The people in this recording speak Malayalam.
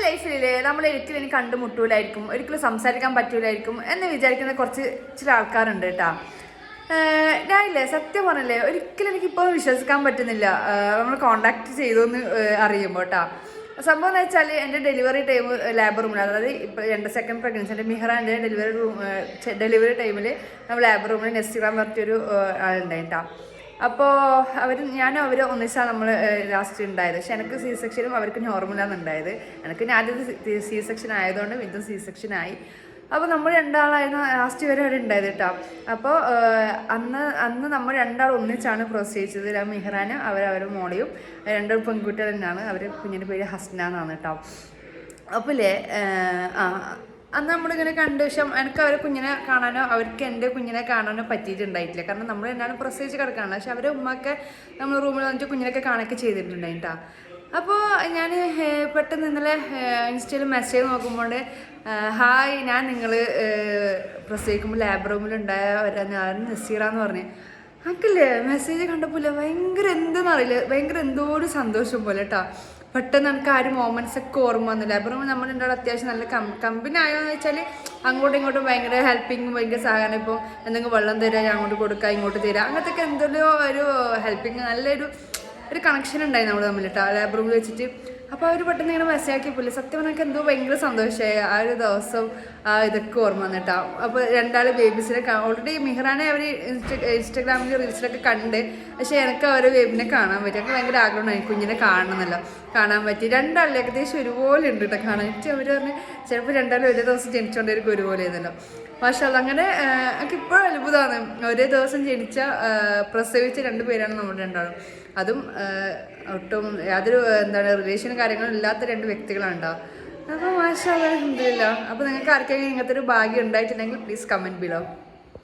ലൈഫിൽ നമ്മൾ ഒരിക്കലും ഇനി കണ്ടുമുട്ടൂലായിരിക്കും, ഒരിക്കലും സംസാരിക്കാൻ പറ്റൂലായിരിക്കും എന്ന് വിചാരിക്കുന്ന ചില ആൾക്കാരുണ്ട് കേട്ടോ. ഞാനില്ലേ സത്യം പറഞ്ഞില്ലേ ഒരിക്കലും എനിക്കിപ്പോൾ വിശ്വസിക്കാൻ പറ്റുന്നില്ല നമ്മൾ കോണ്ടാക്ട് ചെയ്തു അറിയുമ്പോൾ കേട്ടോ. സംഭവം എന്ന് വെച്ചാൽ എൻ്റെ ഡെലിവറി ടൈം ലാബ് റൂമിൽ, അതായത് ഇപ്പോൾ എൻ്റെ സെക്കൻഡ് പ്രഗ്നൻസി എൻ്റെ മിഹ്റാൻ്റെ ഡെലിവറി ടൈമിൽ നമ്മൾ ലാബ് റൂമിൽ നെസ്റ്റിഗ്രാം പറഞ്ഞൊരു ആളുണ്ടായി കേട്ടോ. അപ്പോൾ ഞാനും അവർ ഒന്നിച്ചാണ് നമ്മൾ ലാസ്റ്റ് ഉണ്ടായത്. പക്ഷെ എനിക്ക് സി സെക്ഷനും അവർക്ക് നോർമലാണ് ഉണ്ടായത്. എനിക്ക് ആദ്യത്തെ സി സെക്ഷൻ ആയതുകൊണ്ട് ഇതും സി സെക്ഷനായി. അപ്പോൾ നമ്മൾ രണ്ടാളായിരുന്നു ലാസ്റ്റ് വരെ അവിടെ ഉണ്ടായത് കേട്ടോ. അപ്പോൾ അന്ന് നമ്മൾ രണ്ടാൾ ഒന്നിച്ചാണ് പ്രൊസീഡ് ചെയ്തത്. മിഹ്റാനും അവരുടെ മോളെയും, രണ്ടു പെൺകുട്ടികൾ തന്നെയാണ്. അവർ കുഞ്ഞിൻ്റെ പേര് ഹസ്ന എന്നാണ് കേട്ടോ. അപ്പോൾ അന്ന് നമ്മളിങ്ങനെ കണ്ടു. പക്ഷെ എനിക്ക് അവരെ കുഞ്ഞിനെ കാണാനോ അവർക്ക് എൻ്റെ കുഞ്ഞിനെ കാണാനോ പറ്റിയിട്ടുണ്ടായിട്ടില്ല. കാരണം നമ്മൾ രണ്ടാളും പ്രസവിച്ച് കിടക്കാണ്. പക്ഷെ അവരെ ഉമ്മയൊക്കെ നമ്മൾ റൂമിൽ വന്നിട്ട് കുഞ്ഞിനൊക്കെ കാണൊക്കെ ചെയ്തിട്ടുണ്ടായി കേട്ടോ. അപ്പോൾ ഞാൻ പെട്ടെന്ന് ഇന്നലെ ഇൻസ്റ്റയിൽ മെസ്സേജ് നോക്കുമ്പോൾ ഹായ്, ഞാൻ നിങ്ങൾ പ്രസവിക്കുമ്പോൾ ലാബ് റൂമിലുണ്ടായ നസീറാന്ന് പറഞ്ഞ് എനിക്കില്ലേ മെസ്സേജ് കണ്ടപ്പോൾ ഭയങ്കര എന്തെന്നറിയില്ല, ഭയങ്കര എന്തോ ഒരു സന്തോഷം പോലെ കേട്ടോ. പെട്ടെന്ന് എനിക്ക് ആ ഒരു മൊമെൻറ്റ്സ് ഒക്കെ ഓർമ്മ വന്നില്ല. അപ്പം നമ്മൾ എൻ്റെ അത്യാവശ്യം നല്ല കമ്പനി ആയോന്ന് വെച്ചാൽ അങ്ങോട്ടും ഇങ്ങോട്ടും ഭയങ്കര ഹെൽപ്പിങ്ങും ഭയങ്കര സഹായം. ഇപ്പോൾ എന്തെങ്കിലും വെള്ളം തരാം, ഞാൻ അങ്ങോട്ട് കൊടുക്കുക, ഇങ്ങോട്ട് തരാം, അങ്ങനത്തെ എന്തെല്ലോ ഒരു ഹെൽപ്പിങ്, നല്ലൊരു കണക്ഷൻ ഉണ്ടായി നമ്മൾ തമ്മിൽ കേട്ടോ ലാബ് റൂമിൽ വെച്ചിട്ട്. അപ്പോൾ അവർ പെട്ടെന്ന് ഇങ്ങനെ മെസ്സേജ് ആക്കിയപ്പോൾ സത്യം പറഞ്ഞാൽ എന്തോ ഭയങ്കര സന്തോഷമായി. ആ ഒരു ദിവസം ഇതൊക്കെ ഓർമ്മ വന്നിട്ടോ. അപ്പോൾ രണ്ടാൾ ബേബീസിനെ ഓൾറെഡി മിഹ്റാനെ അവർ ഇൻസ്റ്റാഗ്രാമിൽ റീൽസിലൊക്കെ കണ്ട്. പക്ഷേ എനിക്ക് അവരെ ബേബിനെ കാണാൻ പറ്റി. എനിക്ക് ഭയങ്കര ആഗ്രഹമായി കുഞ്ഞിനെ കാണണമെന്നല്ലോ. കാണാൻ പറ്റി. രണ്ടാളിൽ ഏകദേശം ഒരുപോലെ ഉണ്ട് കേട്ടോ കാണാൻ. അവർ പറഞ്ഞ് ചിലപ്പോൾ രണ്ടാളും ഒരേ ദിവസം ജനിച്ചുകൊണ്ടിരിക്കും ഒരുപോലെ ആയിരുന്നല്ലോ. മാഷാഅല്ലാഹ്. അങ്ങനെ എനിക്ക് ഇപ്പോഴും അത്ഭുതമാണ്. ഒരേ ദിവസം പ്രസവിച്ച 2 പേരാണ് നമ്മൾ രണ്ടാളും. അതും ഒട്ടും യാതൊരു റിലേഷനും കാര്യങ്ങളും ഇല്ലാത്ത 2 വ്യക്തികളുണ്ടാവും. അപ്പോൾ മാഷാഅല്ലാഹ് അൽഹംദുലില്ലാഹ്. അപ്പോൾ നിങ്ങൾക്ക് ആർക്കെങ്കിലും ഇങ്ങനത്തെ ഒരു ഭാഗ്യം ഉണ്ടായിട്ടുണ്ടെങ്കിൽ പ്ലീസ് കമൻറ്റ് ബിലോ.